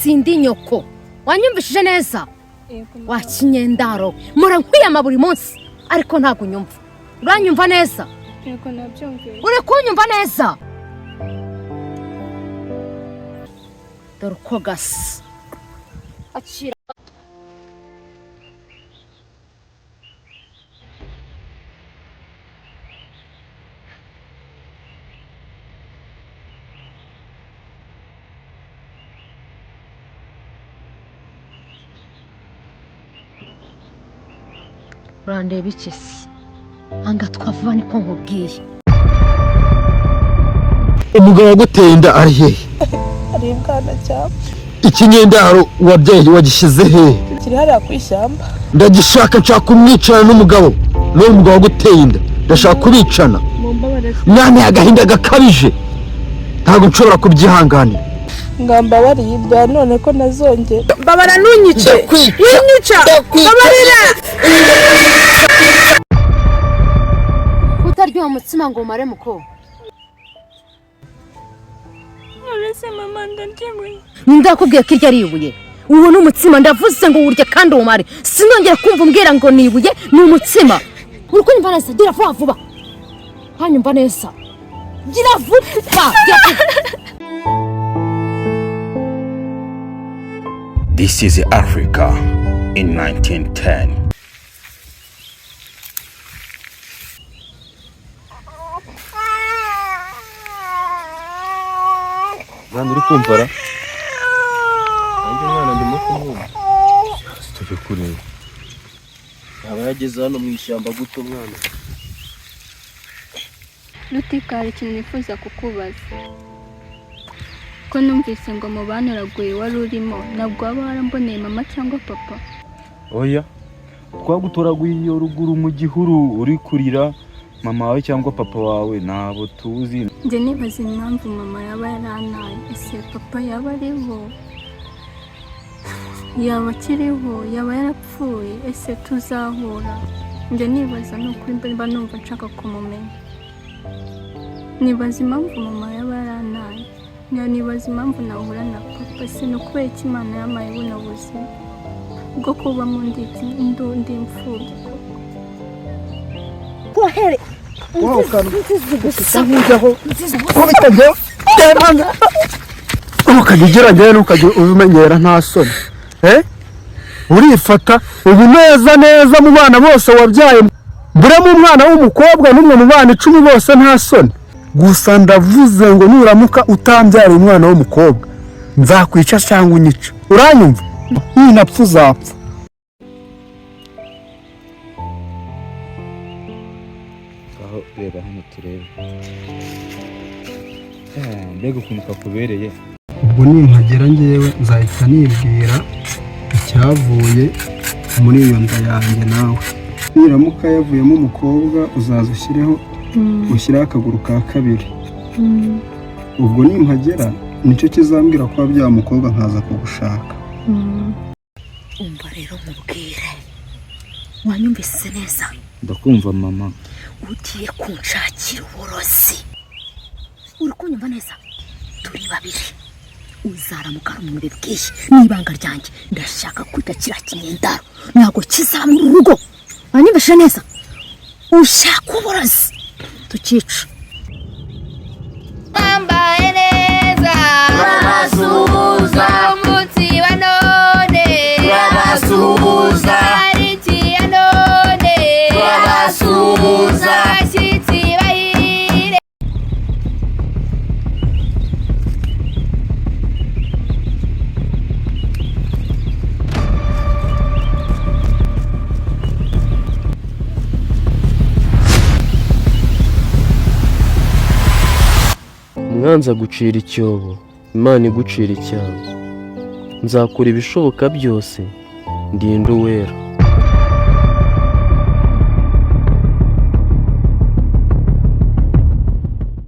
sindi nyoko wanyumvishije neza wakinyendaro mura nkwiyama buri munsi ariko ntago nyumva uranyumva neza yego nabyumvise uri kunyumva neza dore uko gasa akira urandeba iki se anga twavuba niko nkubwiye umugabo waguteye inda ari hehe ari ibwana cyane ikinyendaro wabyaye wagishyize hehe kiri hariya ku ishyamba ndagishaka nshaka kumwicana n'umugabo n'uwo mugabo waguteye inda ndashaka kubicana mwana agahinda gakabije ntabwo nshobora kubyihanganira ngamba baribwa none ko nazongera babara nunyice winyica babarira utaryoha umutsima ngo umare muko uretse mama ndandimwe ndakubwiye ko iryo ari ibuye uwo ni umutsima ndavuze ngo urye kandi umare sinongera kumva umbwira ngo ni ibuye ni umutsima uri kunyumva neza gira vuba vuba hanyumva neza gira vuba This is Africa in 1910. Mwana uri kumvara? Nanjye mwana ndimo kumwumva. Tujye kureba. Aba yageze hano mu ishyamba guto mwana. Rutika hari ikintu nifuza kukubaza ko numvise ngo mu bana uraguye wari urimo nabwo waba waramboneye mama cyangwa papa oya twagutoraguye iyo ruguru mu gihuru uri kurira mama wawe cyangwa papa wawe nabo tuzi njye nibaza impamvu mama yaba yarantaye ese papa yaba ariho yaba akiriho yaba yarapfuye ese tuzahura njye nibaza n'ukuri mba numva nshaka kumumenya nibaza impamvu mama yaba yarantaye nibaza impamvu nahura na papa se no kubera ko Imana yamaye buno buzima bwo kuba mu ndi imfubyi kohere ukajya ntukajya ubimenyera nta soni urifata ubu neza mu bana bose wabyaye mburamo umwana w'umukobwa n'umwe mu bana 10 bose nta soni gusa ndavuze ngo nuramuka utambyara umwana w'umukobwa nzakwica cyangwa unyica uranyumva ninapfa uzapfa aho reba hano turebe mbega ukuntu kakubereye ubwo nimpagera ngewe nzahita nibwira icyavuye muri iyo nda yanjye nawe niramuka yavuyemo umukobwa uzaza ushyireho ushyiraho akaguru ka kabiri ubwo nimpagera nicyo kizambwira ko wabyaye umukobwa nkaza kugushaka umva rero mubwire wanyumvise neza ndakumva mama ugiye kunshakira uburozi uri kunyumva neza turi babiri uzaramuka rumuri bwiye n'ibanga ryanjye ndashaka kwita kira kinyendaro ntago kizaba mu rugo wanyumvise neza ushaka uburozi tukica ambaye neza Rabasuhuza umunsi wa none Rabasuhuza tariki ya none Rabasuhuza abashyitsi bahire umwanza gucira icyobo Imana igucira icyago nzakora ibishoboka byose ndinde uwera